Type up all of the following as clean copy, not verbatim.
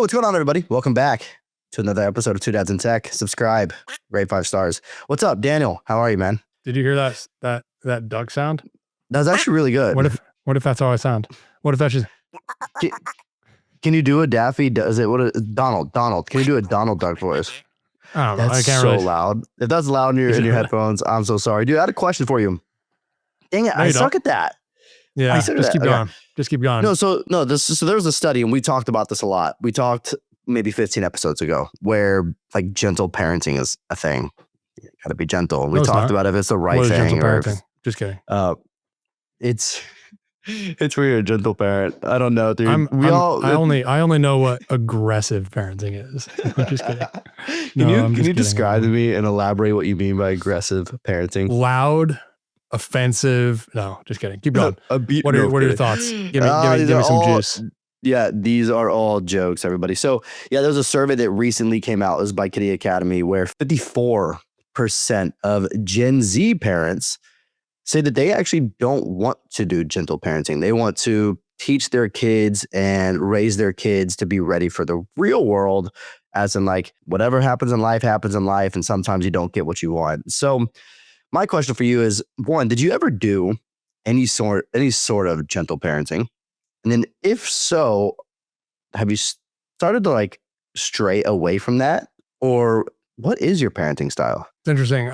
what's going on, everybody? Welcome back to another episode of Two Dads in Tech. Subscribe, rate 5 stars. What's up, Daniel? How are you, man? Did you hear that duck sound? That was actually really good. What if that's how I sound? What if that's just? Can you do a Daffy? Does it? Donald? Can you do a Donald Duck voice? I don't know. That's I can't so really. loud. If that's loud in your headphones, I'm so sorry, dude. I had a question for you. Dang it, I suck at that. Yeah, just keep going. Just keep going. So there was a study, and we talked about this a lot. We talked maybe 15 episodes ago where like gentle parenting is a thing. You gotta be gentle. And we talked about if it's the right thing or if, just kidding. It's where you're a gentle parent. I don't know, dude. I only know what aggressive parenting is. I'm just kidding. Can you describe to me and elaborate what you mean by aggressive parenting? Loud, offensive. No, just kidding. Keep going. What are your thoughts? Give me some juice. Yeah, these are all jokes, everybody. So yeah, there was a survey that recently came out. It was by Kitty Academy, where 54% of Gen Z parents say that they actually don't want to do gentle parenting. They want to teach their kids and raise their kids to be ready for the real world, as in like whatever happens in life, and sometimes you don't get what you want. So my question for you is, one, did you ever do any sort of gentle parenting? And then if so, have you started to like stray away from that? Or what is your parenting style? It's interesting.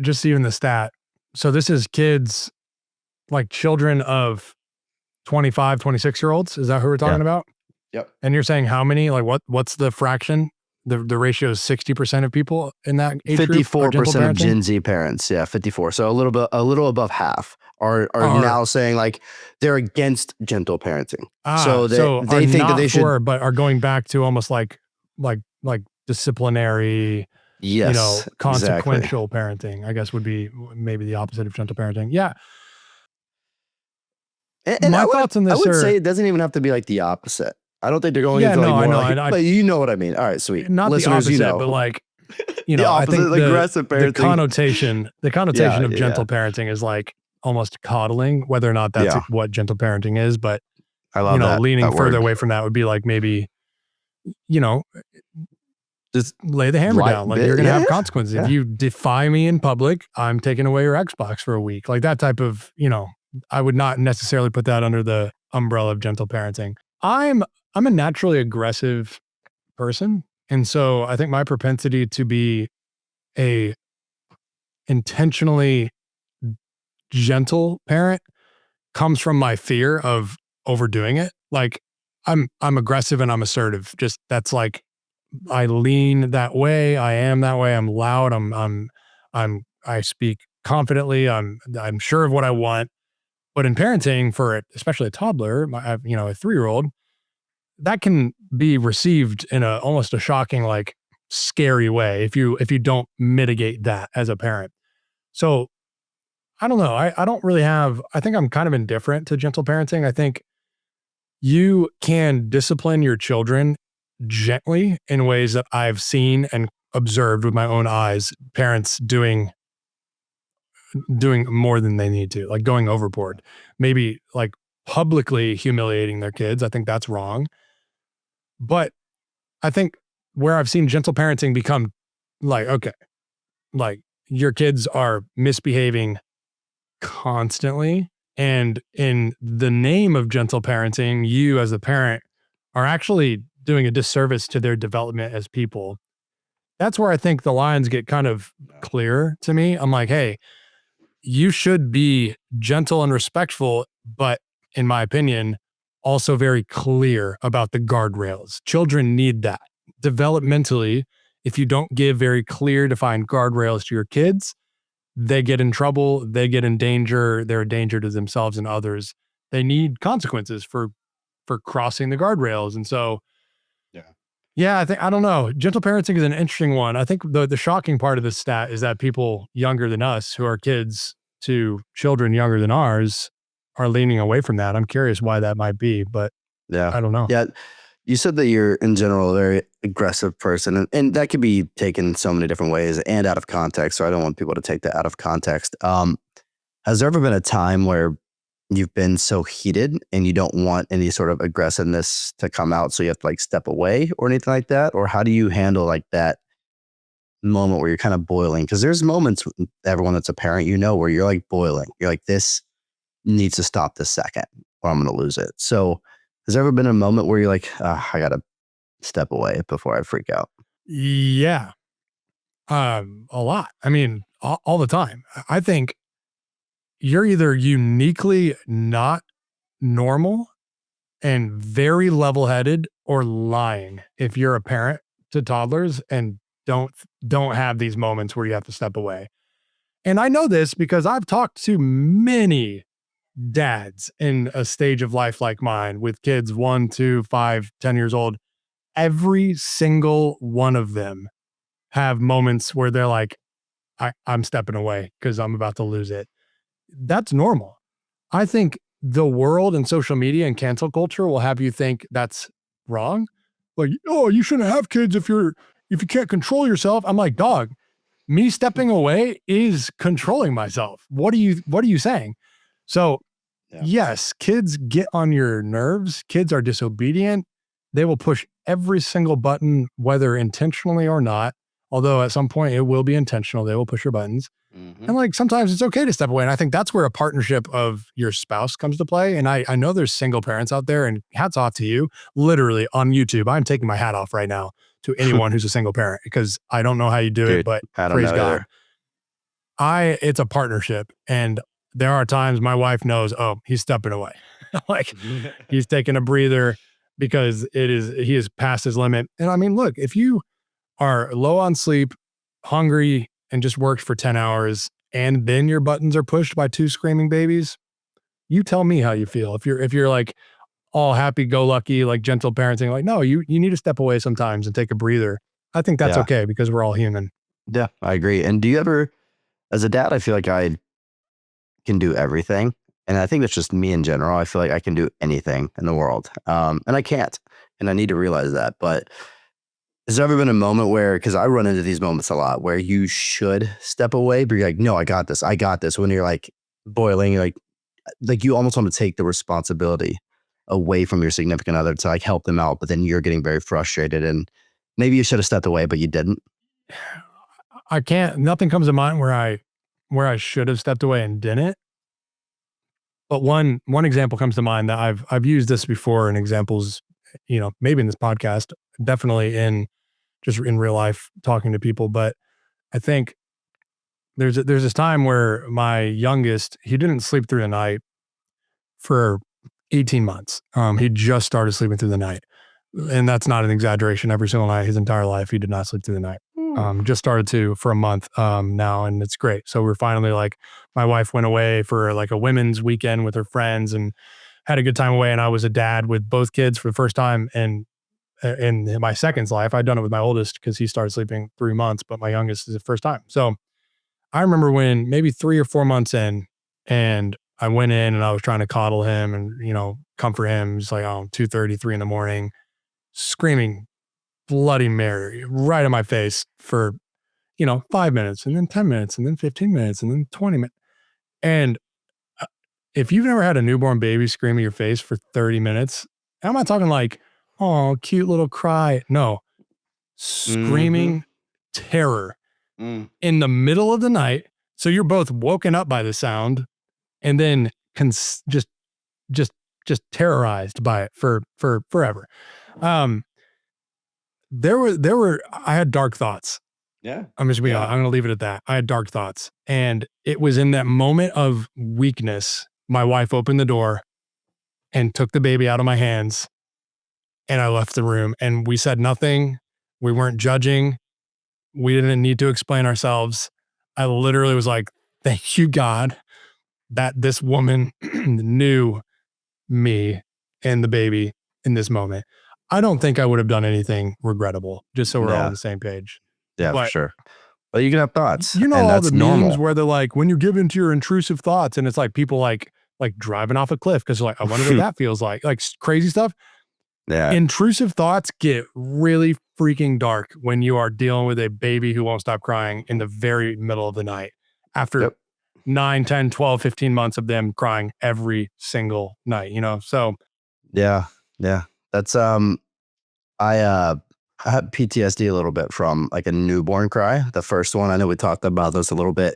Just even the stat. So this is kids, like children of 25, 26-year-olds. Is that who we're talking about? Yep. And you're saying how many? Like what's the fraction? The ratio is 60% of people in that age group. 54% of Gen Z parents. Yeah, 54. So a little above half are now saying like they're against gentle parenting. So they think that they should, but are going back to almost like disciplinary. Yes, consequential parenting, I guess, would be maybe the opposite of gentle parenting. Yeah. And my thoughts on this I would say it doesn't even have to be like the opposite. I don't think they're going into like more but you know what I mean. All right, sweet. Not listeners, the opposite, but like, the opposite, I think aggressive parenting. The connotation of gentle parenting is like almost coddling, whether or not that's what gentle parenting is. But I love that. Leaning further away from that would be like maybe, just lay the hammer down. Like you're going to have consequences. If you defy me in public, I'm taking away your Xbox for a week. Like that type of, I would not necessarily put that under the umbrella of gentle parenting. I'm a naturally aggressive person. And so I think my propensity to be a intentionally gentle parent comes from my fear of overdoing it. Like I'm aggressive and I'm assertive. Just that's like, I lean that way. I am that way. I'm loud. I speak confidently. I'm sure of what I want. But in parenting, for especially a toddler, a 3-year-old, that can be received in almost a shocking, like scary way if you don't mitigate that as a parent. So I don't know. I don't really have. I think I'm kind of indifferent to gentle parenting. I think you can discipline your children gently in ways that I've seen and observed with my own eyes, parents doing more than they need to, like going overboard, maybe like publicly humiliating their kids. I think that's wrong. But I think where I've seen gentle parenting become like, okay, like your kids are misbehaving constantly. And in the name of gentle parenting, you as a parent are actually doing a disservice to their development as people. That's where I think the lines get kind of clear to me. I'm like, hey, you should be gentle and respectful, but in my opinion, also very clear about the guardrails. Children need that. Developmentally, if you don't give very clear, defined guardrails to your kids, they get in trouble, they get in danger, they're a danger to themselves and others. They need consequences for crossing the guardrails. And so, I don't know. Gentle parenting is an interesting one. I think the shocking part of this stat is that people younger than us, who are kids to children younger than ours, are leaning away from that. I'm curious why that might be, but I don't know. Yeah. You said that you're in general a very aggressive person, and that could be taken so many different ways and out of context. So I don't want people to take that out of context. Has there ever been a time where you've been so heated and you don't want any sort of aggressiveness to come out, so you have to like step away or anything like that? Or how do you handle like that moment where you're kind of boiling? Because there's moments, everyone that's a parent, where you're like boiling. You're like, this needs to stop this second or I'm going to lose it. So has there ever been a moment where you're like, I got to step away before I freak out? Yeah. A lot. I mean, all the time. I think you're either uniquely not normal and very level-headed or lying if you're a parent to toddlers and don't have these moments where you have to step away. And I know this because I've talked to many dads in a stage of life like mine with kids 1, 2, 5, 10 years old. Every single one of them have moments where they're like, I'm stepping away because I'm about to lose it. That's normal. I think the world and social media and cancel culture will have you think that's wrong. Like, oh, you shouldn't have kids if you can't control yourself. I'm like, dog, me stepping away is controlling myself. What are you saying? So Yeah. yes, kids get on your nerves. Kids are disobedient. They will push every single button, whether intentionally or not. Although at some point it will be intentional. They will push your buttons. And like sometimes it's okay to step away. And I think that's where a partnership of your spouse comes to play. And I know there's single parents out there, and hats off to you. Literally on YouTube, I'm taking my hat off right now to anyone who's a single parent, because I don't know how you do it, Dude, but I don't praise know God. either. It's a partnership. And there are times my wife knows, oh, he's stepping away. Like he's taking a breather because he is past his limit. And I mean, look, if you are low on sleep, hungry, and just worked for 10 hours, and then your buttons are pushed by 2 screaming babies, you tell me how you feel. If you're like all happy go lucky, like gentle parenting, like, no, you need to step away sometimes and take a breather. I think that's Yeah. okay because we're all human. Yeah, I agree. And do you ever, as a dad, I feel like I can do everything. And I think that's just me in general. I feel like I can do anything in the world. And I can't. And I need to realize that. But has there ever been a moment where, because I run into these moments a lot, where you should step away, but you're like, no, I got this. I got this. When you're like boiling, you're like you almost want to take the responsibility away from your significant other to like help them out. But then you're getting very frustrated, and maybe you should have stepped away, but you didn't. I can't, nothing comes to mind where I should have stepped away and didn't. But one example comes to mind that I've used this before in examples, maybe in this podcast, definitely in just in real life talking to people. But I think there's this time where my youngest, he didn't sleep through the night for 18 months. He just started sleeping through the night. And that's not an exaggeration. Every single night, his entire life, he did not sleep through the night. Just started to for a month now, and it's great. So we're finally like, my wife went away for like a women's weekend with her friends and had a good time away. And I was a dad with both kids for the first time. And in my second's life, I'd done it with my oldest because he started sleeping 3 months, but my youngest is the first time. So I remember when maybe 3 or 4 months in, and I went in and I was trying to coddle him and, comfort him. Just like, 2:30, 3 in the morning, screaming Bloody Mary right in my face for, 5 minutes, and then 10 minutes, and then 15 minutes, and then 20 minutes. And if you've never had a newborn baby scream in your face for 30 minutes, I'm not talking like, oh, cute little cry. No, screaming terror in the middle of the night. So you're both woken up by the sound and then just terrorized by it for forever. I had dark thoughts. Yeah. I'm just being honest. I'm going to leave it at that. I had dark thoughts. And it was in that moment of weakness, my wife opened the door and took the baby out of my hands, and I left the room, and we said nothing. We weren't judging. We didn't need to explain ourselves. I literally was like, thank you, God, that this woman knew me and the baby in this moment. I don't think I would have done anything regrettable, just so we're all on the same page. Yeah, for But sure. But you can have thoughts, you know, and all that's the memes normal. where they're like, when you give into your intrusive thoughts, and it's like people like driving off a cliff because they're like, I wonder what that feels like crazy stuff. Yeah. Intrusive thoughts get really freaking dark when you are dealing with a baby who won't stop crying in the very middle of the night after Yep. 9, 10, 12, 15 months of them crying every single night, So Yeah. That's I had PTSD a little bit from like a newborn cry. The first one, I know we talked about this a little bit.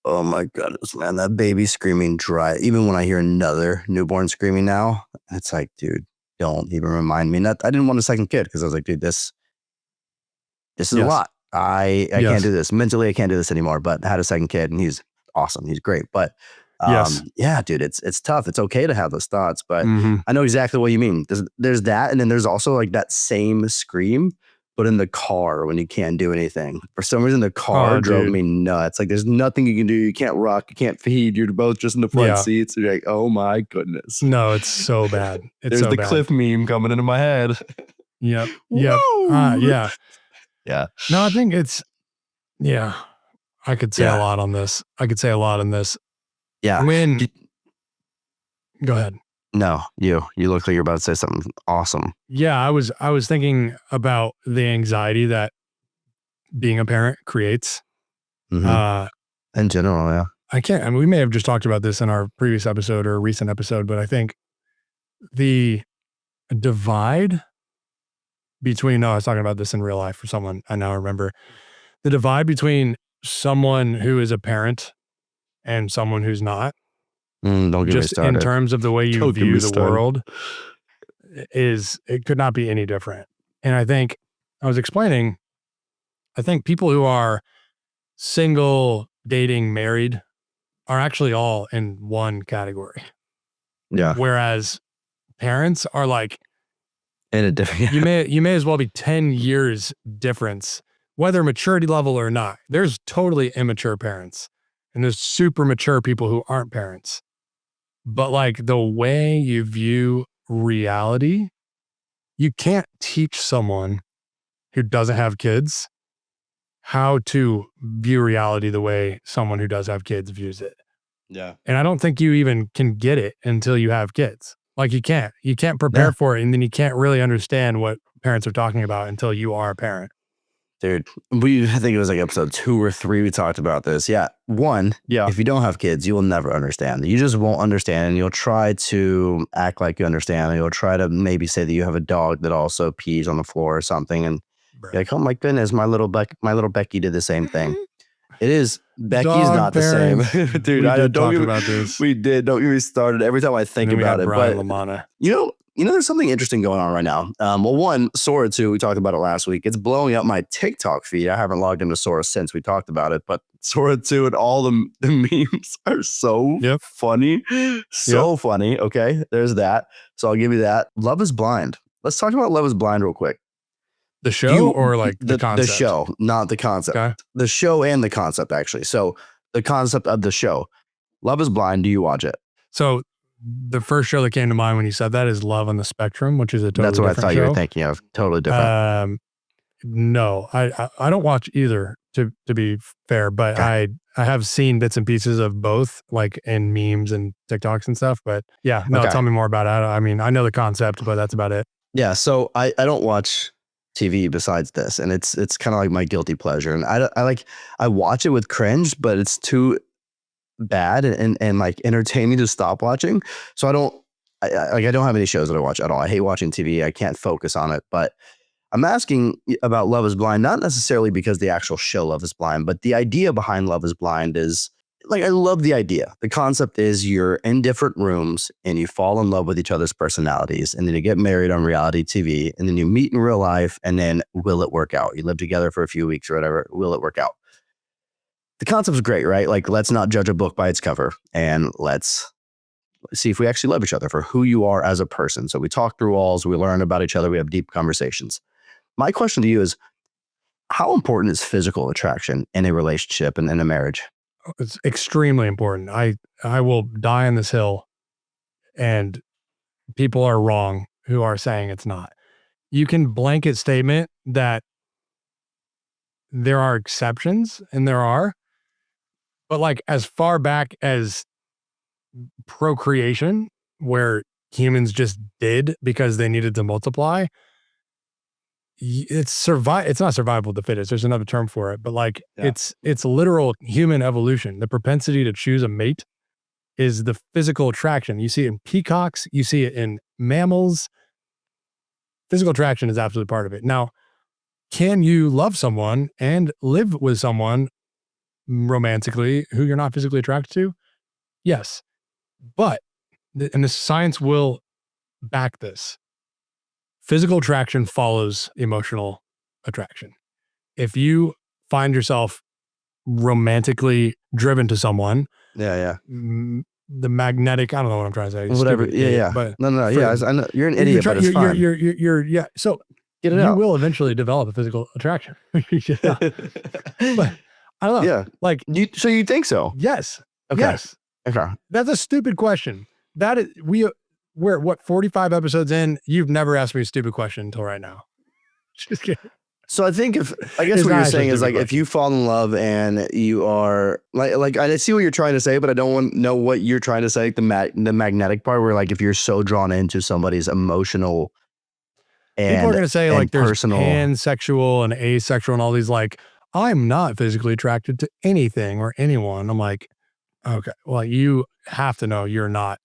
Oh my goodness, man, that baby screaming dry. Even when I hear another newborn screaming now, it's like, dude, don't even remind me. Not, I didn't want a second kid because I was like, dude, this is a yes, lot. I can't yes, do this mentally. I can't do this anymore. But I had a second kid, and he's awesome. He's great. But yes. yeah, dude, it's tough. It's okay to have those thoughts, but Hmm. I know exactly what you mean. There's that, and then there's also like that same scream, but in the car when you can't do anything. For some reason, the car Oh, drove dude. me nuts. Like there's nothing you can do. You can't rock. You can't feed. You're both just in the front Yeah. seats. And you're like, oh my goodness. No, it's so bad. It's There's so the bad. cliff meme coming into my head. Yep. Woo! Yeah. Yeah. No, I think yeah, I could say a Yeah. lot on this. I could say a lot on this. Yeah. Go ahead. No, you look like you're about to say something awesome. Yeah, I was thinking about the anxiety that being a parent creates. Mm-hmm. In general, yeah. I mean, we may have just talked about this in our previous episode or recent episode, but I think the divide between, no, I was talking about this in real life for someone I now remember. The divide between someone who is a parent and someone who's not, Don't get me just in started. terms of the way you Don't get me view the started. world, it could not be any different. And I think I was explaining, I think people who are single, dating, married are actually all in one category. Yeah. Whereas parents are like, In a different. you may as well be 10 years difference, whether maturity level or not. There's totally immature parents and there's super mature people who aren't parents. But like the way you view reality, you can't teach someone who doesn't have kids how to view reality the way someone who does have kids views it. Yeah. And I don't think you even can get it until you have kids. Like you can't prepare Yeah. for it. And then you can't really understand what parents are talking about until you are a parent. Dude, I think it was like episode 2 or 3. We talked about this. Yeah. One, Yeah. if you don't have kids, you will never understand. You just won't understand. And you'll try to act like you understand. And you'll try to maybe say that you have a dog that also pees on the floor or something. And you're like, oh my goodness, my little Becky did the same thing. It is. Becky's Dog not parents. the same. Dude, We I did don't talk get about this. We did. Don't get me started. Every time I think And then we about had it. Brian But Lamana. there's something interesting going on right now. Well, one, Sora 2, we talked about it last week. It's blowing up my TikTok feed. I haven't logged into Sora since we talked about it, but Sora 2 and all the memes are so funny. So funny. Okay, there's that. So I'll give you that. Love is Blind. Let's talk about Love is Blind real quick. The show or like the concept? The show, not the concept. Okay. The show and the concept, actually. So the concept of the show. Love is Blind. Do you watch it? So the first show that came to mind when you said that is Love on the Spectrum, which is a totally That's what I different thought show. you were thinking of. Totally different. No, I don't watch either to be fair, but Okay. I have seen bits and pieces of both, like in memes and TikToks and stuff. But yeah, no, tell me more about it. I mean, I know the concept, but that's about it. Yeah. So I don't watch TV besides this, and it's kind of like my guilty pleasure. And I watch it with cringe, but it's too bad and like entertaining to stop watching. So I don't have any shows that I watch at all. I hate watching TV. I can't focus on it. But I'm asking about Love is Blind, not necessarily because the actual show Love is Blind, but the idea behind Love is Blind is like, I love the idea. The concept is you're in different rooms and you fall in love with each other's personalities, and then you get married on reality TV, and then you meet in real life, and then will it work out? You live together for a few weeks or whatever. Will it work out? The concept's great, right? Like, let's not judge a book by its cover, and let's see if we actually love each other for who you are as a person. So we talk through walls, we learn about each other, we have deep conversations. My question to you is, how important is physical attraction in a relationship and in a marriage? It's extremely important. I will die on this hill, and people are wrong who are saying it's not. You can blanket statement that there are exceptions, and there are, but like as far back as procreation, where humans just did because they needed to multiply, it's not survival of the fittest. There's another term for it, but like Yeah. it's literal human evolution. The propensity to choose a mate is the physical attraction. You see it in peacocks, you see it in mammals. Physical attraction is absolutely part of it. Now, can you love someone and live with someone romantically who you're not physically attracted to? Yes. But, and the science will back this, physical attraction follows emotional attraction. If you find yourself romantically driven to someone, Yeah. the magnetic, I don't know what I'm trying to say. Whatever. Stupid Yeah. idiot, Yeah. but No. Yeah. I know you're an you're, idiot, try- but it's fine. yeah. So Get it you out. will eventually develop a physical attraction. Yeah. But I don't know. Yeah. Like, So you think so? yes. Okay. Yes. Okay. That's a stupid question. That is, we're what, 45 episodes in? You've never asked me a stupid question until right now. Just kidding. So I think I guess It's what not you're actually saying a is stupid like if you fall in love and you are like I see what you're trying to say, but I don't want to know what you're trying to say. Like the magnetic part, where like if you're so drawn into somebody's emotional People are going to say like there's personal, pansexual and asexual and all these, like, I'm not physically attracted to anything or anyone. I'm like, okay, well, you have to know you're not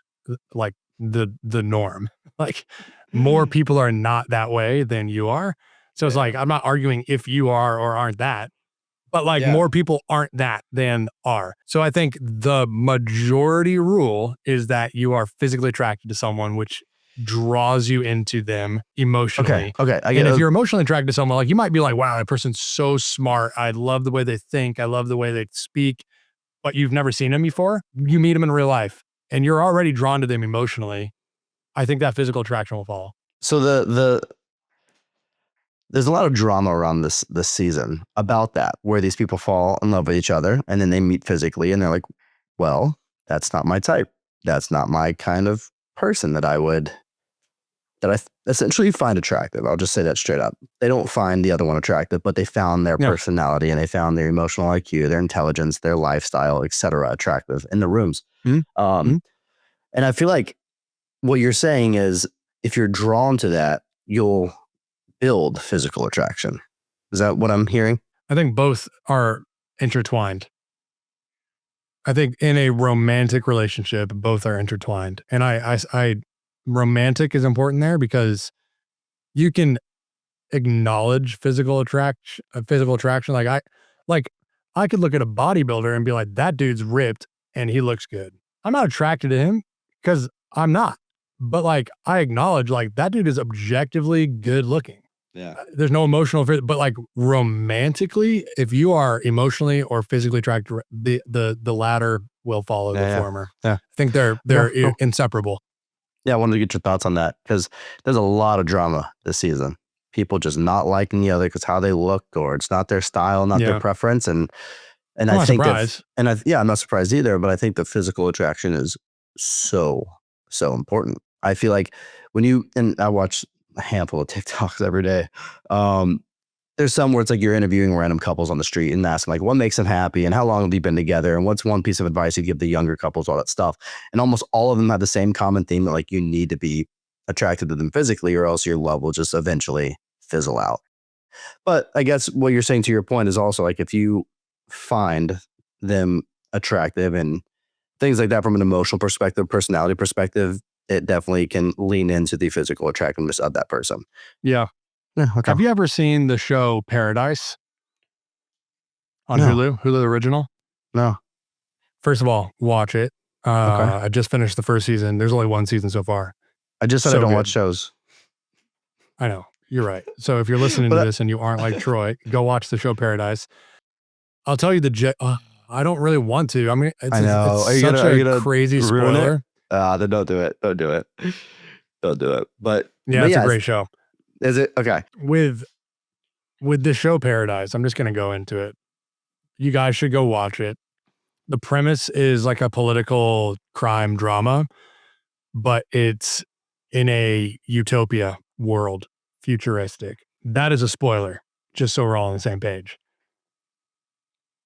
like the norm. Like more people are not that way than you are. So it's like, I'm not arguing if you are or aren't that, but like more people aren't that than are. So I think the majority rule is that you are physically attracted to someone, which draws you into them emotionally. Okay. I And get if it. you're emotionally attracted to someone, like you might be like, wow, that person's so smart. I love the way they think. I love the way they speak, but you've never seen them before. You meet them in real life and you're already drawn to them emotionally. I think that physical attraction will follow. So there's a lot of drama around this season about that, where these people fall in love with each other and then they meet physically and they're like, well, that's not my type. That's not my kind of person that I essentially find attractive. I'll just say that straight up. They don't find the other one attractive, but they found their Yeah. personality and they found their emotional IQ, their intelligence, their lifestyle, etc., attractive in the rooms. Mhm. And I feel like what you're saying is if you're drawn to that, you'll build physical attraction. Is that what I'm hearing? I think both are intertwined. I think in a romantic relationship, both are intertwined. And I romantic is important there because you can acknowledge physical attraction. Like I could look at a bodybuilder and be like, that dude's ripped and he looks good. I'm not attracted to him because I'm not. But like I acknowledge like that dude is objectively good looking. Yeah. There's no emotional, but like romantically, if you are emotionally or physically attracted, the latter will follow the former. Yeah. I think they're cool. inseparable. Yeah, I wanted to get your thoughts on that because there's a lot of drama this season. People just not liking the other because how they look, or it's not their style, not their preference, and I'm I not think surprised. I'm not surprised either. But I think the physical attraction is so important. I feel like and I watch a handful of TikToks every day. There's some where it's like you're interviewing random couples on the street and asking like what makes them happy and how long have you been together and what's one piece of advice you give the younger couples, all that stuff. And almost all of them have the same common theme that like you need to be attracted to them physically or else your love will just eventually fizzle out. But I guess what you're saying to your point is also like if you find them attractive and things like that from an emotional perspective, personality perspective, it definitely can lean into the physical attractiveness of that person. Yeah. Yeah, okay. Have you ever seen the show Paradise on No. Hulu? Hulu original? No. First of all, watch it. I just finished the first season. There's only one season so far. I just said I don't watch shows. I know. You're right. So if you're listening to this and you aren't like Troy, go watch the show Paradise. I'll tell you I don't really want to. I mean, it's such a crazy spoiler. Then don't do it. Don't do it. Don't do it. But yeah, it's a great show. Is it? Okay. With the show Paradise, I'm just going to go into it. You guys should go watch it. The premise is like a political crime drama, but it's in a utopia world, futuristic. That is a spoiler, just so we're all on the same page.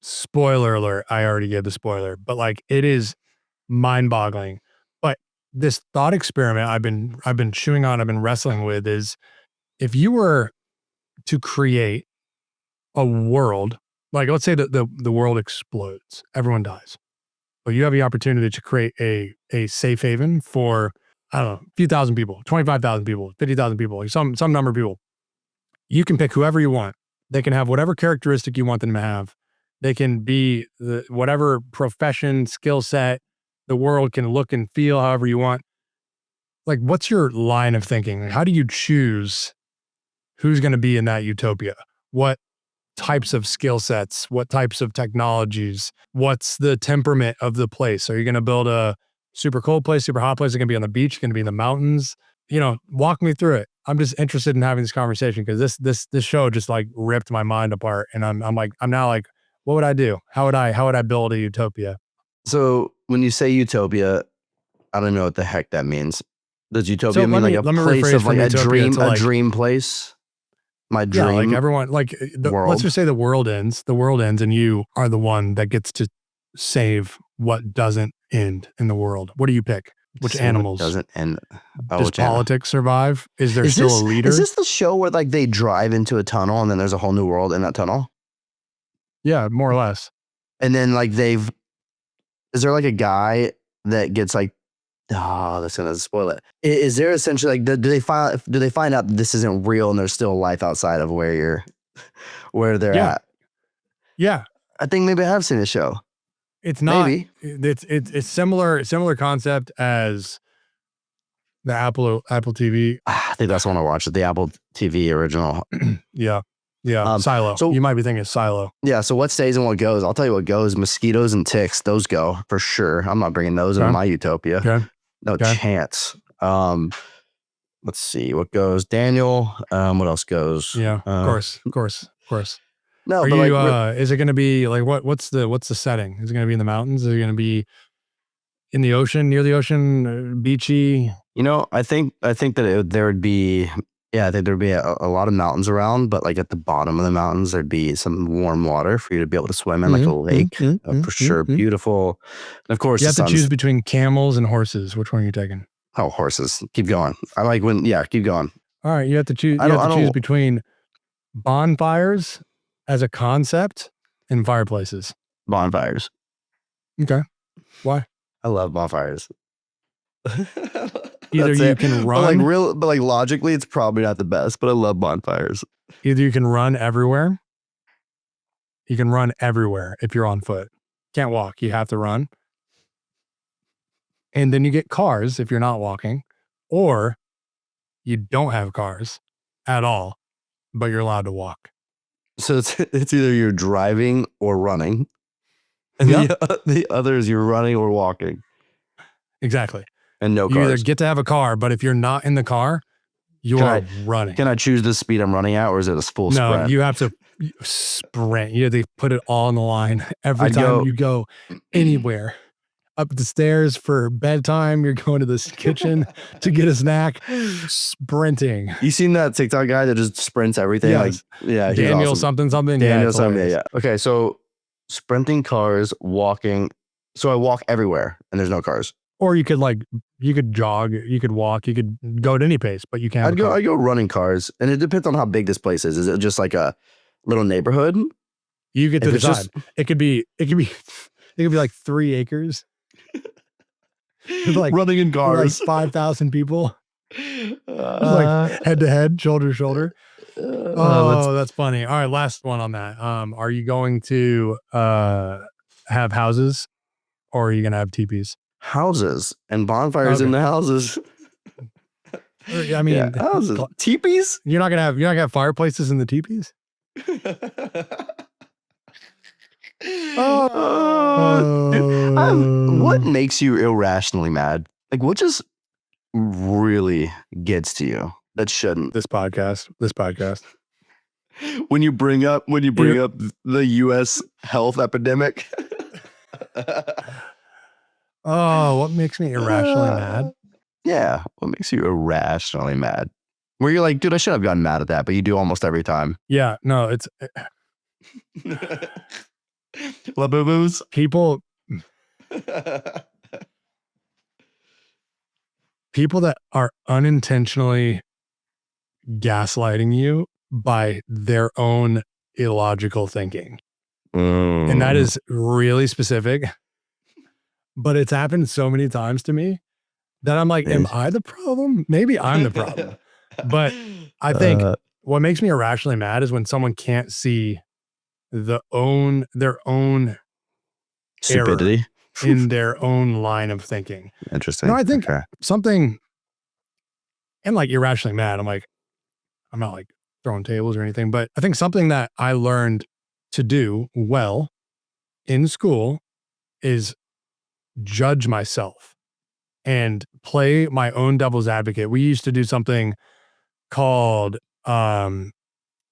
Spoiler alert. I already gave the spoiler, but like it is mind-boggling. But this thought experiment I've been chewing on, I've been wrestling with is if you were to create a world, like let's say that the world explodes, everyone dies, but you have the opportunity to create a safe haven for, I don't know, a few thousand people, 25,000 people, 50,000 people, like some number of people. You can pick whoever you want. They can have whatever characteristic you want them to have. They can be whatever profession, skill set. The world can look and feel however you want. Like, what's your line of thinking? How do you choose who's going to be in that utopia? What types of skill sets? What types of technologies? What's the temperament of the place? Are you going to build a super cold place, super hot place? Is it going to be on the beach? Going to be in the mountains? Walk me through it. I'm just interested in having this conversation because this show just like ripped my mind apart, and I'm now like, what would I do? How would I build a utopia? So when you say utopia, I don't know what the heck that means. Does utopia mean like a let me place rephrase of like from a utopia dream, to, like, a dream place? My yeah, like dream everyone, like world. let's just say the world ends, and you are the one that gets to save what doesn't end in the world. What do you pick? Which So what animals? doesn't end? Does which animal? politics survive? Is there Is still this a leader? is this the show where like they drive into a tunnel and then there's a whole new world in that tunnel? Yeah, more or less. And then like is there like a guy that gets like, oh, that's gonna spoil it. Is there essentially like do they find out that this isn't real and there's still life outside of where they're Yeah. at? Yeah. I think maybe I have seen the show. It's not. Maybe. It's similar concept as the Apple TV. I think that's the one I watched. The Apple TV original. Yeah. Silo. So you might be thinking Silo. yeah. So what stays and what goes? I'll tell you what goes. Mosquitoes and ticks. Those go for sure. I'm not bringing those into my utopia. Okay. No chance. Let's see what goes. Daniel. What else goes? Yeah. Of course. No, Are but you? like, Is it going to be like what's the setting? Is it going to be in the mountains? Is it going to be in the ocean, near the ocean, beachy? I think that there would be. Yeah, I think there'd be a lot of mountains around, but like at the bottom of the mountains, there'd be some warm water for you to be able to swim in, like a lake, for sure. Beautiful. And of course, You have to choose between camels and horses. Which one are you taking? Oh, horses. Keep going. I like when. Yeah, keep going. All right, you have to choose. You have to choose between bonfires as a concept and fireplaces. Bonfires. Okay. Why? I love bonfires. Either you can run, but like logically, it's probably not the best. But I love bonfires. Either you can run everywhere. You can run everywhere if you're on foot. Can't walk. You have to run. And then you get cars if you're not walking, or you don't have cars at all, but you're allowed to walk. So it's either you're driving or running, and the other is you're running or walking. Exactly. And no cars. You either get to have a car, but if you're not in the car, you're running. Can I choose the speed I'm running at, or is it a full sprint? No, you have to sprint. You have to put it all on the line every time you go anywhere. Up the stairs for bedtime, you're going to this kitchen to get a snack, sprinting. You seen that TikTok guy that just sprints everything? Yes. Yeah, Daniel awesome. something. Daniel something. Yeah. Okay, so sprinting, cars, walking. So I walk everywhere, and there's no cars. Or you could jog, you could walk, you could go at any pace, but you can't. I'd go running cars, and it depends on how big this place is. Is it just like a little neighborhood? You get to decide. It could be like 3 acres. Like running in cars, like 5,000 people, like head to head, shoulder to shoulder. That's funny. All right, last one on that. Are you going to have houses, or are you going to have teepees? Houses and bonfires in the houses. I mean, houses, teepees. You're not gonna have fireplaces in the teepees. What makes you irrationally mad? Like, what just really gets to you that shouldn't? This podcast. When you bring up the U.S. health epidemic. What makes me irrationally mad? Yeah, what makes you irrationally mad? Where you're like, dude, I should have gotten mad at that, but you do almost every time. Yeah, no, it's La boo boos. People that are unintentionally gaslighting you by their own illogical thinking. And that Mm. is really specific, but it's happened so many times to me that I'm like, am I the problem? Maybe I'm the problem. But I think what makes me irrationally mad is when someone can't see their own error Stupidity. in their own line of thinking. No, Interesting. I think Okay. something, and like irrationally mad, I'm not like throwing tables or anything, but I think something that I learned to do well in school is judge myself and play my own devil's advocate. We used to do something called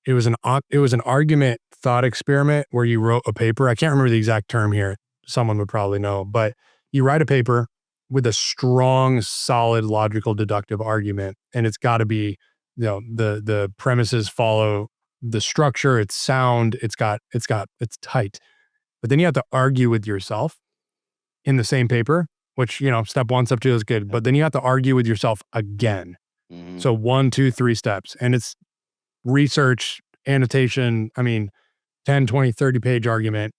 it was an argument thought experiment where you wrote a paper. I can't remember the exact term here. Someone would probably know, but you write a paper with a strong, solid, logical, deductive argument, and it's got to be, the premises follow the structure. It's sound. It's tight. But then you have to argue with yourself in the same paper, which, step one, step two is good. But then you have to argue with yourself again. Mhm. So 1, 2, 3 steps. And it's research, annotation. 10, 20, 30-page argument.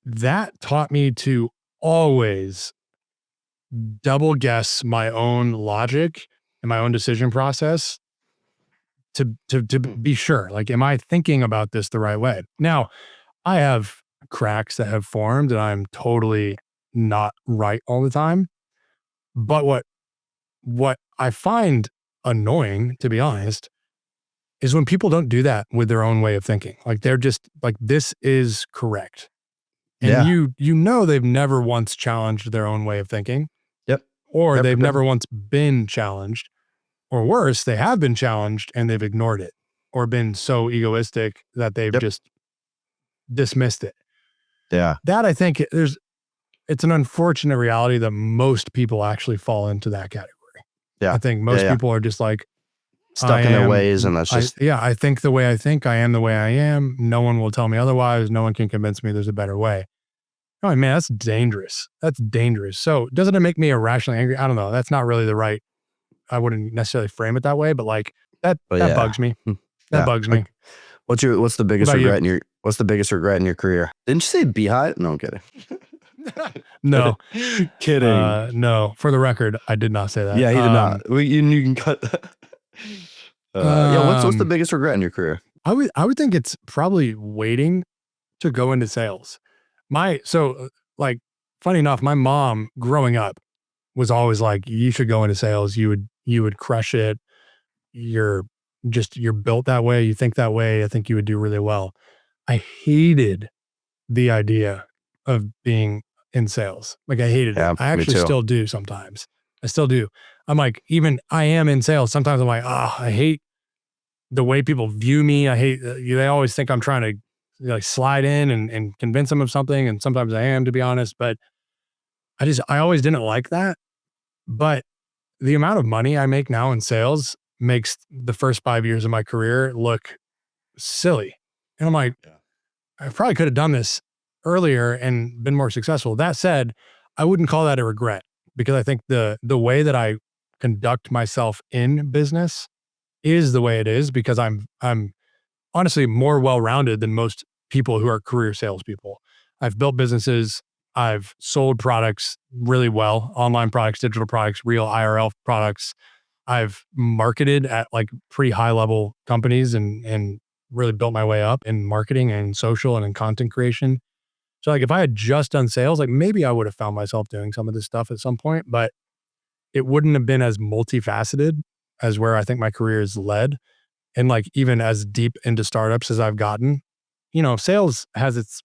That taught me to always double guess my own logic and my own decision process to be sure. Like, am I thinking about this the right way? Now, I have cracks that have formed and I'm totally not right all the time. But what I find annoying, to be honest, is when people don't do that with their own way of thinking. Like, they're just like, this is correct. And Yeah. they've never once challenged their own way of thinking, Yep. or they've Yep. never once been challenged, or worse, they have been challenged and they've ignored it or been so egoistic that they've Yep. just dismissed it. Yeah. That, I think, it's an unfortunate reality that most people actually fall into that category. Yeah. I think most Yeah. people are just like, Stuck in their ways, and that's just I think the way I think, I am the way I am. No one will tell me otherwise. No one can convince me there's a better way. Oh man, that's dangerous. That's dangerous. So doesn't it make me irrationally angry? I don't know. That's not really the right. I wouldn't necessarily frame it that way, but like that but yeah. bugs me. That Yeah. bugs me. Like, what's the biggest about you? regret in your what's the biggest regret in your career? Didn't you say beehive? No, I'm kidding. No, Kidding. no. For the record, I did not say that. Yeah, he did not. You can cut that. Yeah, what's the biggest regret in your career? I would think it's probably waiting to go into sales. Like, funny enough, my mom growing up was always like, you should go into sales. You would crush it. You're built that way. You think that way. I think you would do really well. I hated the idea of being in sales. Like, I hated it. Yeah, I me actually too. still do sometimes. I still do. I'm like, even I am in sales. Sometimes I'm like, I hate the way people view me. I hate, they always think I'm trying to like slide in and convince them of something. And sometimes I am, to be honest, but I always didn't like that. But the amount of money I make now in sales makes the first 5 years of my career look silly. And I'm like, I probably could have done this earlier and been more successful. That said, I wouldn't call that a regret, because I think the way that I conduct myself in business is the way it is, because I'm honestly more well-rounded than most people who are career salespeople. I've built businesses. I've sold products really well, online products, digital products, real IRL products. I've marketed at like pretty high level companies and really built my way up in marketing and social and in content creation. So like, if I had just done sales, like maybe I would have found myself doing some of this stuff at some point, but it wouldn't have been as multifaceted as where I think my career is led. And like, even as deep into startups as I've gotten, sales has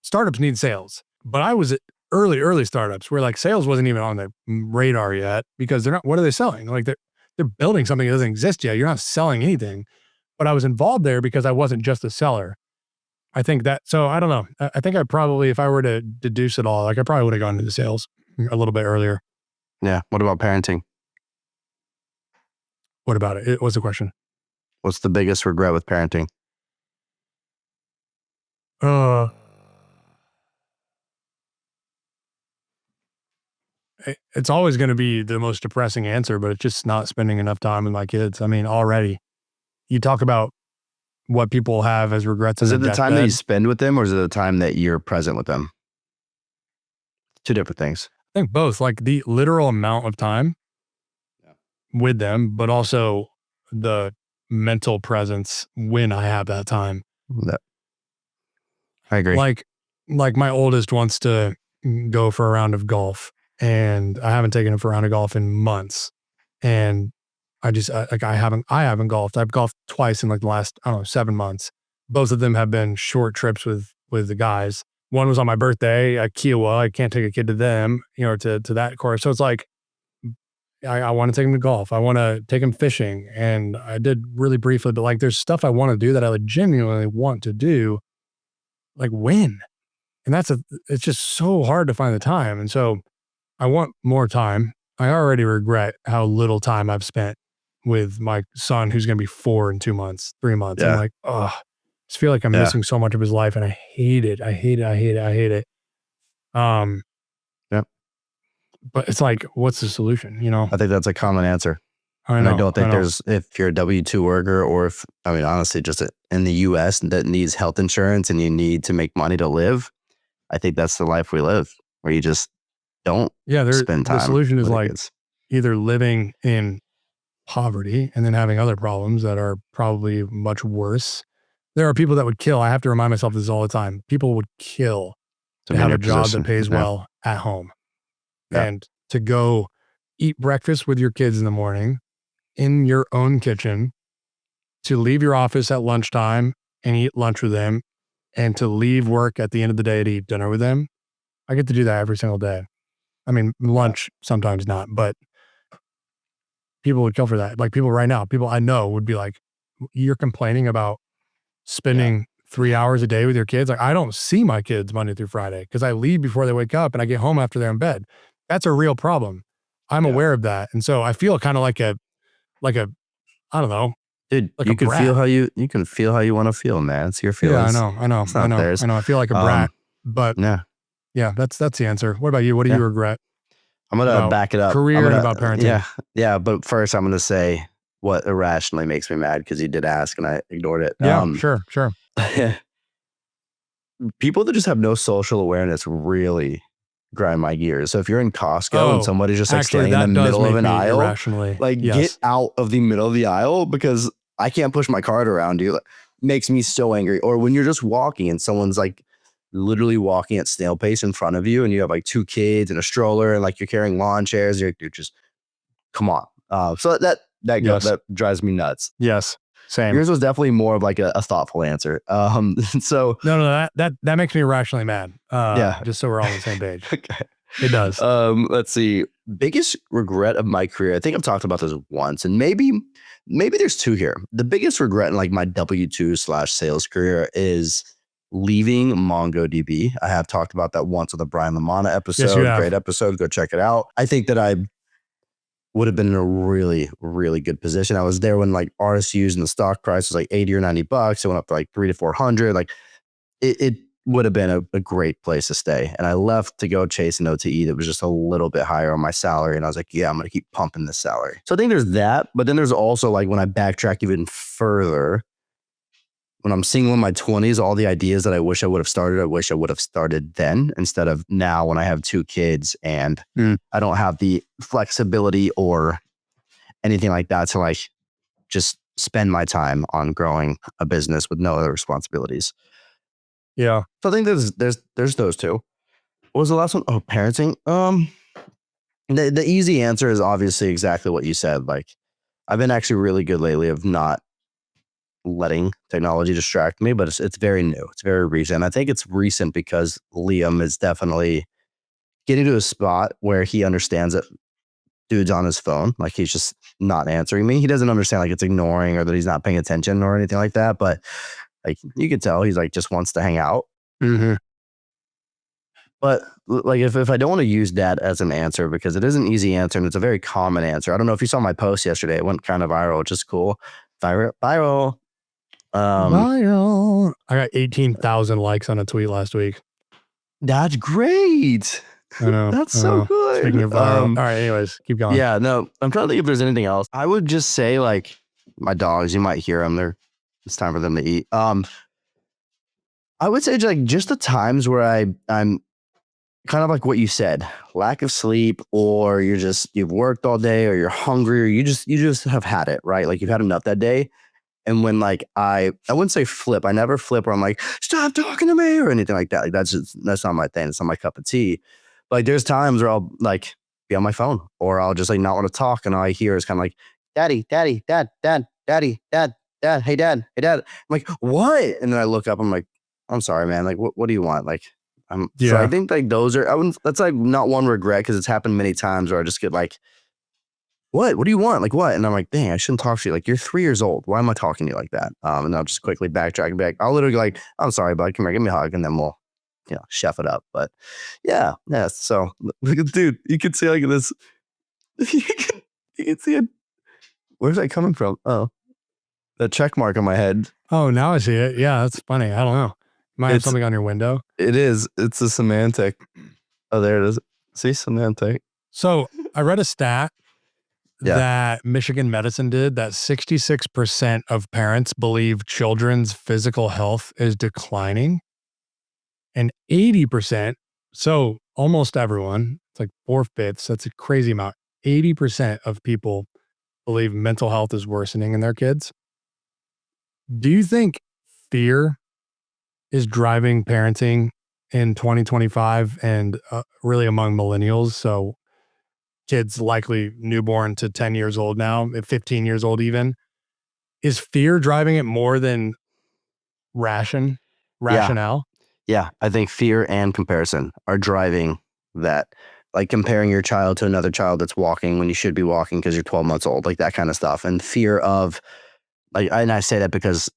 startups need sales, but I was at early startups where like sales wasn't even on the radar yet, because they're not, what are they selling? Like, they're building something that doesn't exist yet. You're not selling anything, but I was involved there because I wasn't just a seller. I think that, so I don't know. I think I probably, if I were to deduce it all, like I probably would have gone into sales a little bit earlier. Yeah. What about parenting? What about it? What's the question? What's the biggest regret with parenting? It's always going to be the most depressing answer, but it's just not spending enough time with my kids. I mean, already. you talk about what people have as regrets. Is on it their the time that you deathbed. spend with them, or is it the time that you're present with them? Two different things. I think both, like the literal amount of time Yeah. with them, but also the mental presence when I have that time. I agree. Like my oldest wants to go for a round of golf, and I haven't taken him for a round of golf in months. And I haven't golfed. I've golfed twice in like the last, I don't know, 7 months. Both of them have been short trips with the guys. One was on my birthday at Kiowa. I can't take a kid to them, to that course. So it's like, I want to take him to golf. I want to take him fishing. And I did really briefly, but like there's stuff I want to do that I would genuinely want to do, like when. And it's just so hard to find the time. And so I want more time. I already regret how little time I've spent with my son, who's going to be 4 in 2 months, 3 months. I'm Yeah. like, oh, I just feel like I'm Yeah. missing so much of his life, and I hate it. I hate it. I hate it. I hate it. Yep. But it's like, what's the solution? I think that's a common answer. I And know. I don't think if you're a W-2 worker, or honestly, just in the US that needs health insurance and you need to make money to live, I think that's the life we live, where you just don't spend time. The solution is with like kids. either living in poverty and then having other problems that are probably much worse. There are people that would kill. I have to remind myself this all the time. People would kill To to be in have your a job position. that pays Yeah. well at home, Yeah. and to go eat breakfast with your kids in the morning in your own kitchen, to leave your office at lunchtime and eat lunch with them, and to leave work at the end of the day to eat dinner with them. I get to do that every single day. I mean, lunch sometimes not, but people would kill for that. Like people right now, people I know would be like, you're complaining about spending 3 hours a day with your kids. Like I don't see my kids Monday through Friday because I leave before they wake up and I get home after they're in bed. That's a real problem. I'm aware of that. And so I feel kind of like a, I don't know, Dude, like you a can brat. feel how you can feel how you want to feel, man. It's your feelings. Yeah, I know. It's not theirs. I feel like a brat, but Yeah. that's the answer. What about you? What do you regret? I'm going to About back it up. career and about parenting. Yeah. But first I'm going to say what irrationally makes me mad, because you did ask and I ignored it. Yeah, sure. People that just have no social awareness really grind my gears. So if you're in Costco and somebody's just like actually, standing in the that does middle of make an me aisle, irrationally. like Yes. get out of the middle of the aisle, because I can't push my cart around you. Like, makes me so angry. Or when you're just walking and someone's like literally walking at snail pace in front of you, and you have like 2 kids and a stroller, and like you're carrying lawn chairs. You're like, dude, just come on. So that drives me nuts. Yes. Same. Yours was definitely more of like a thoughtful answer. So No, that makes me irrationally mad. Yeah. Just so we're all on the same page. okay. It does. Let's see. Biggest regret of my career. I think I've talked about this once, and maybe there's 2 here. The biggest regret in like my W-2/sales career is leaving MongoDB. I have talked about that once with the Brian Lamana episode. Yes, you have. Great episode. Go check it out. I think that I would have been in a really, really good position. I was there when like RSUs and the stock price was like $80 or $90. It went up to like 300 to 400. Like it would have been a great place to stay. And I left to go chase an OTE that was just a little bit higher on my salary. And I was like, yeah, I'm going to keep pumping this salary. So I think there's that. But then there's also like when I backtrack even further, when I'm single in my 20s, all the ideas that I wish I would have started then, instead of now when I have 2 kids and I don't have the flexibility or anything like that to like just spend my time on growing a business with no other responsibilities. Yeah. So I think there's those 2. What was the last one? Oh, parenting. The easy answer is obviously exactly what you said. Like I've been actually really good lately of not letting technology distract me, but it's very new. It's very recent. I think it's recent because Liam is definitely getting to a spot where he understands that dude's on his phone. Like he's just not answering me. He doesn't understand like it's ignoring or that he's not paying attention or anything like that. But like you can tell he's like just wants to hang out. Mm-hmm. But like if I don't want to use that as an answer, because it is an easy answer and it's a very common answer. I don't know if you saw my post yesterday. It went kind of viral, which is cool. Viral. I got 18,000 likes on a tweet last week. That's great. I know. That's so good. Speaking of viral. All right, anyways, keep going. Yeah, no, I'm trying to think if there's anything else. I would just say like my dogs, you might hear them. It's time for them to eat. I would say just the times where I'm kind of like what you said, lack of sleep, or you've worked all day, or you're hungry, or you just have had it, right? Like you've had enough that day. And when like I wouldn't say flip, I never flip where I'm like, stop talking to me or anything like that. Like that's not my thing. It's not my cup of tea. But like there's times where I'll like be on my phone or I'll just like not want to talk. And all I hear is kind of like, daddy, daddy, dad, dad, daddy, dad, dad, hey dad, hey dad. I'm like, what? And then I look up, I'm like, I'm sorry, man. Like, what do you want? Like, so I Yeah. think like that's like not one regret because it's happened many times where I just get like, what do you want? Like what? And I'm like, dang, I shouldn't talk to you. Like you're 3 years old. Why am I talking to you like that? And I'll just quickly backtrack and back. I'll literally be like, I'm sorry, bud. Come here, give me a hug. And then we'll, chef it up. But yeah. So dude, you can see like this, you can see it. Where's that coming from? Oh, the check mark on my head. Oh, now I see it. Yeah, that's funny. I don't know. You might have It's, something on your window. it is. It's a semantic. Oh, there it is. See, semantic. So I read a stat Yeah. that Michigan Medicine did that 66% of parents believe children's physical health is declining. And 80%, so almost everyone, it's like 4/5, that's a crazy amount. 80% of people believe mental health is worsening in their kids. Do you think fear is driving parenting in 2025 and really among millennials? So kids likely newborn to 10 years old now, 15 years old even. Is fear driving it more than Yeah. rationale? Yeah, I think fear and comparison are driving that. Like comparing your child to another child that's walking when you should be walking because you're 12 months old, like that kind of stuff. And fear of and I say that because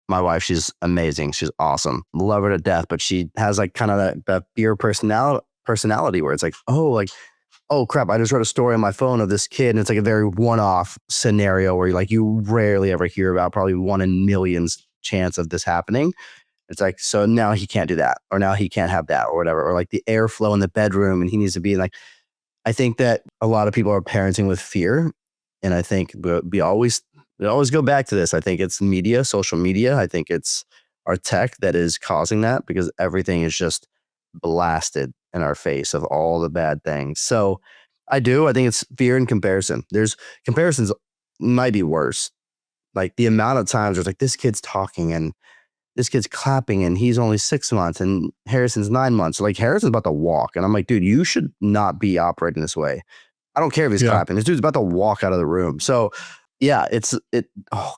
my wife, she's amazing. She's awesome. Love her to death, but she has like kind of that fear personality where it's oh crap, I just read a story on my phone of this kid and it's like a very one-off scenario where you rarely ever hear about, probably one in millions chance of this happening. It's like, so now he can't do that, or now he can't have that, or whatever, or like the airflow in the bedroom and he needs to be like, I think that a lot of people are parenting with fear. And I think we always go back to this. I think it's media, social media. I think it's our tech that is causing that because everything is just blasted in our face of all the bad things. So I think it's fear and comparison. Comparisons might be worse. Like the amount of times where it's like this kid's talking and this kid's clapping and he's only 6 months and Harrison's 9 months. Like Harrison's about to walk. And I'm like, dude, you should not be operating this way. I don't care if he's Yeah. clapping. This dude's about to walk out of the room. So yeah,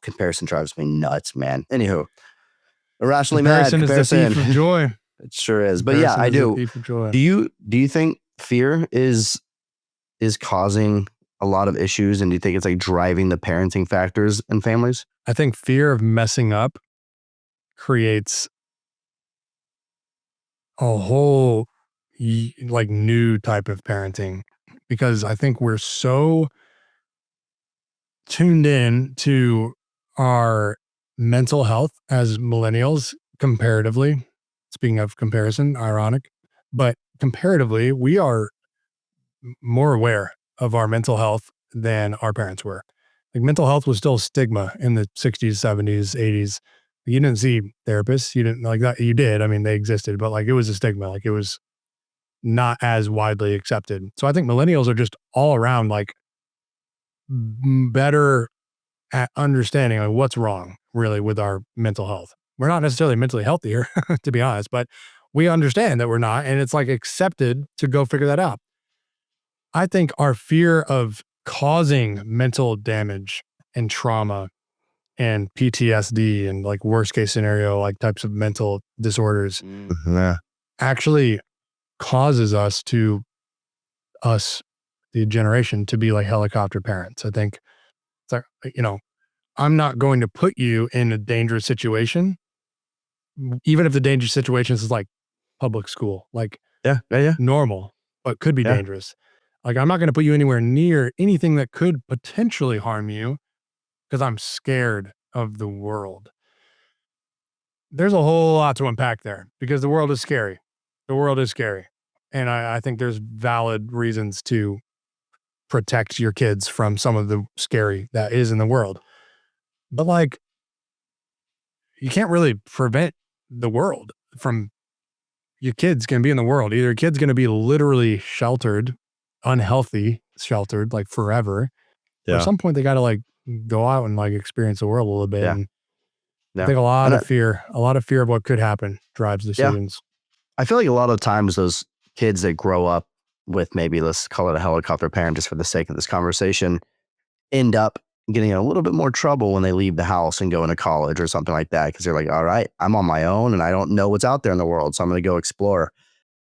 comparison drives me nuts, man. Anywho, irrationally mad. Comparison is the thief of joy. It sure is. But yeah, I do. Thief of joy. Do you think fear is causing a lot of issues, and do you think it's like driving the parenting factors in families? I think fear of messing up creates a whole like new type of parenting, because I think we're so tuned in to our mental health as millennials comparatively. Speaking of comparison, ironic, but comparatively, we are more aware of our mental health than our parents were. Like mental health was still stigma in the 60s, 70s, 80s. You didn't see therapists. You didn't like that. You did. I mean, they existed, but like it was a stigma. Like it was not as widely accepted. So I think millennials are just all around like better at understanding like what's wrong really with our mental health. We're not necessarily mentally healthier, to be honest, but we understand that we're not, and it's like accepted to go figure that out. I think our fear of causing mental damage and trauma and PTSD and like worst case scenario, like types of mental disorders Yeah. actually causes us, the generation, to be like helicopter parents. I think it's like, I'm not going to put you in a dangerous situation, even if the dangerous situation is like public school, like Yeah. normal, but could be Yeah. dangerous. Like, I'm not going to put you anywhere near anything that could potentially harm you because I'm scared of the world. There's a whole lot to unpack there because the world is scary. The world is scary. And I think there's valid reasons to protect your kids from some of the scary that is in the world. But like, you can't really prevent the world from your kid's going to be in the world. Either your kid's going to be literally sheltered, unhealthy, sheltered like forever, or at Yeah. some point they got to like go out and like experience the world a little bit. Yeah. And I Yeah. think And a lot of fear of what could happen drives yeah, decisions. I feel like a lot of times those kids that grow up with, maybe let's call it a helicopter parent just for the sake of this conversation, end up getting in a little bit more trouble when they leave the house and go into college or something like that. Cause they're like, all right, I'm on my own and I don't know what's out there in the world. So I'm going to go explore.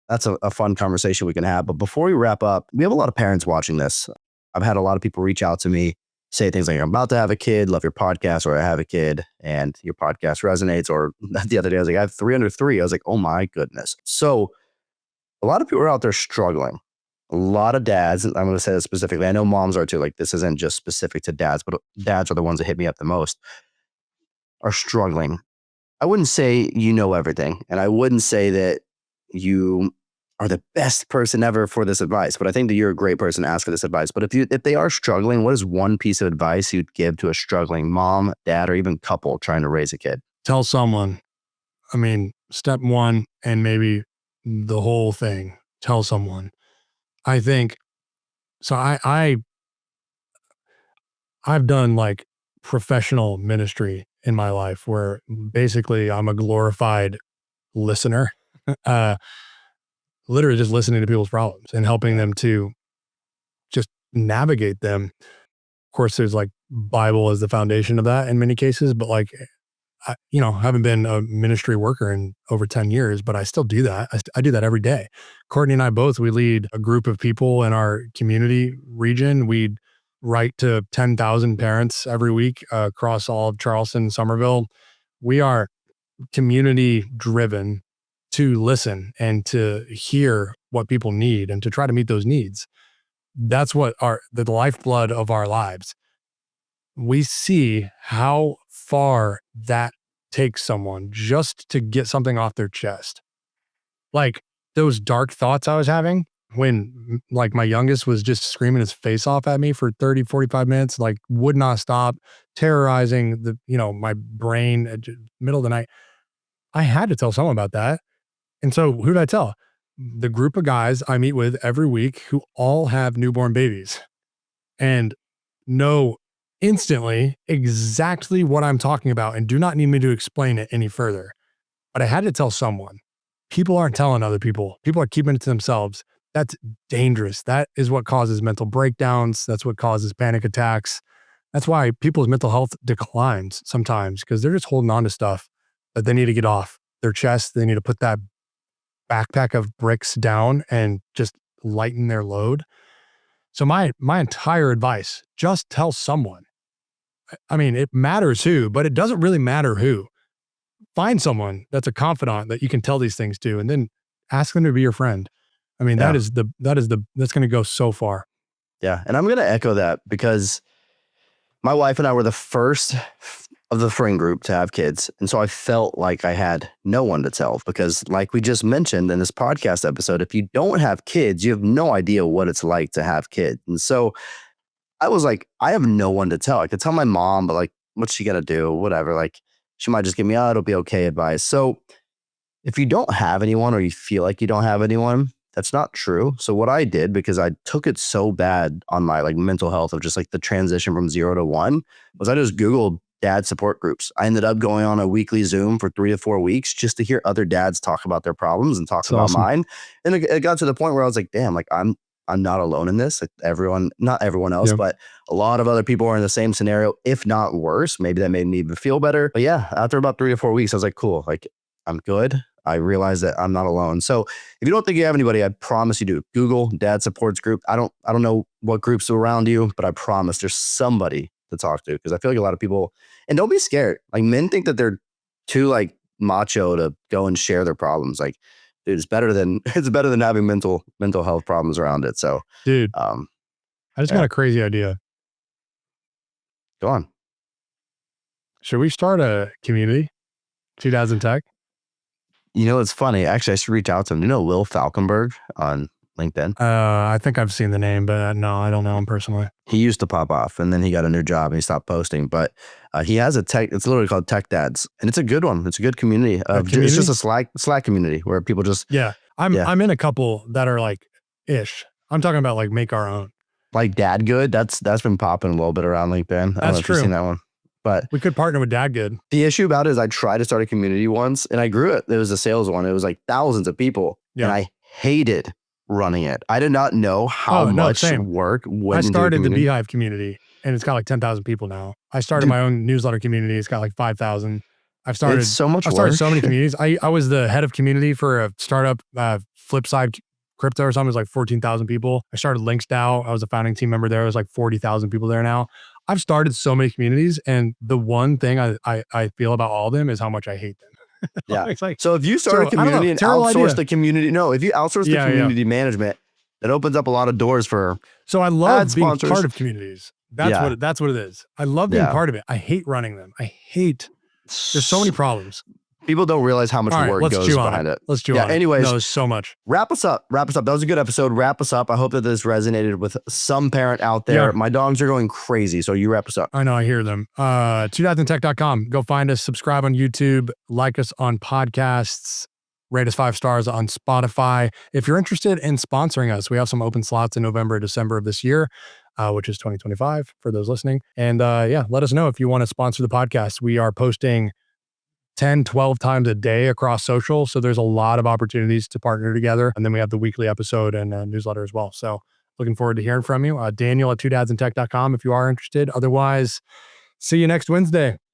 That's a fun conversation we can have. But before we wrap up, we have a lot of parents watching this. I've had a lot of people reach out to me, say things like, I'm about to have a kid, love your podcast, or I have a kid and your podcast resonates. Or the other day, I was like, I have 3 under 3. I was like, oh my goodness. So a lot of people are out there struggling. A lot of dads, and I'm going to say this specifically. I know moms are too. Like, this isn't just specific to dads, but dads are the ones that hit me up the most, are struggling. I wouldn't say you know everything, and I wouldn't say that you are the best person ever for this advice, but I think that you're a great person to ask for this advice. But if they are struggling, what is one piece of advice you'd give to a struggling mom, dad, or even couple trying to raise a kid? Tell someone. I mean, step one, and maybe the whole thing, tell someone. I think so. I've done like professional ministry in my life where basically I'm a glorified listener, uh, literally just listening to people's problems and helping them to just navigate them. Of course, there's like Bible as the foundation of that in many cases, but like, haven't been a ministry worker in over 10 years, but I still do that. I do that every day. Courtney and I both, we lead a group of people in our community region. We write to 10,000 parents every week across all of Charleston, Somerville. We are community driven to listen and to hear what people need and to try to meet those needs. That's what the lifeblood of our lives. We see how far that takes someone just to get something off their chest. Like those dark thoughts I was having when like my youngest was just screaming his face off at me for 30, 45 minutes, like would not stop terrorizing my brain at middle of the night. I had to tell someone about that. And so who did I tell? The group of guys I meet with every week who all have newborn babies and know instantly exactly what I'm talking about and do not need me to explain it any further. But I had to tell someone. People aren't telling other people. People are keeping it to themselves. That's dangerous. That is what causes mental breakdowns. That's what causes panic attacks. That's why people's mental health declines sometimes because they're just holding on to stuff that they need to get off their chest. They need to put that backpack of bricks down and just lighten their load. So my entire advice, just tell someone. I mean, it matters who, but it doesn't really matter who. Find someone that's a confidant that you can tell these things to, and then ask them to be your friend. I mean, Yeah. that's going to go so far. Yeah. And I'm going to echo that because my wife and I were the first of the friend group to have kids. And so I felt like I had no one to tell because, like we just mentioned in this podcast episode, if you don't have kids, you have no idea what it's like to have kids. And so I was like, I have no one to tell. I could tell my mom, but like, what's she going to do? Whatever. Like, she might just give me, it'll be okay advice. So if you don't have anyone or you feel like you don't have anyone, that's not true. So what I did, because I took it so bad on my like mental health of just like the transition from 0 to 1, was I just Googled dad support groups. I ended up going on a weekly Zoom for 3 to 4 weeks just to hear other dads talk about their problems and talk It's about awesome. mine. And it got to the point where I was like, damn, like I'm not alone in this. Like everyone, not everyone else, Yeah. but a lot of other people are in the same scenario, if not worse. Maybe that made me even feel better. But yeah, after about 3 to 4 weeks, I was like, cool, like I'm good. I realized that I'm not alone. So if you don't think you have anybody, I promise you do. Google dad supports group. I don't know what groups are around you, but I promise there's somebody to talk to because I feel like a lot of people, and don't be scared. Like men think that they're too like macho to go and share their problems. Like, dude, it's better than having mental health problems around it. So, Dude, um, I just got yeah, a crazy idea. go on. Should we start a community? 2000 Tech? You know, it's funny. Actually, I should reach out to him. You know, Will Falkenberg on LinkedIn. I think I've seen the name, but no, I don't know him personally. He used to pop off, and then he got a new job and he stopped posting. But he has a tech. It's literally called Tech Dads, and it's a good one. It's a good community. It's just a Slack community where people just I'm in a couple that are like ish. I'm talking about like make our own. Like Dad Good. That's been popping a little bit around LinkedIn. I don't know if you've seen that one. But we could partner with Dad Good. The issue about it is I tried to start a community once and I grew it. It was a sales one. It was like thousands of people. And I hated running it. I did not know how much work went into started the Beehive community and it's got like 10,000 people now. I started my own newsletter community. It's got like 5,000. I've started so much work. I started so many communities. I was the head of community for a startup, Flipside Crypto or something. It was like 14,000 people. I started Links DAO. I was a founding team member there. It was like 40,000 people there now. I've started so many communities, and the one thing I feel about all of them is how much I hate them. Yeah. It's like, so if you start a community and outsource the community, if you outsource the community management, that opens up a lot to for. So I love being part of communities. That's what it is. I love being part of it. I hate running them. There's so many problems. People don't realize how much work goes behind it. Let's chew on it. Anyways, no, so much. Wrap us up. That was a good episode. Wrap us up. I hope that this resonated with some parent out there. My dogs are going crazy, so you wrap us up. I know, I hear them. 2000tech.com. Go find us, subscribe on YouTube, like us on podcasts, rate us 5 stars on Spotify. If you're interested in sponsoring us, we have some open slots in November, December of this year, which is 2025 for those listening. And let us know if you want to sponsor the podcast. We are posting 10, 12 times a day across social. So there's a lot of opportunities to partner together. And then we have the weekly episode and newsletter as well. So looking forward to hearing from you. Daniel at 2000tech.com if you are interested. Otherwise, see you next Wednesday.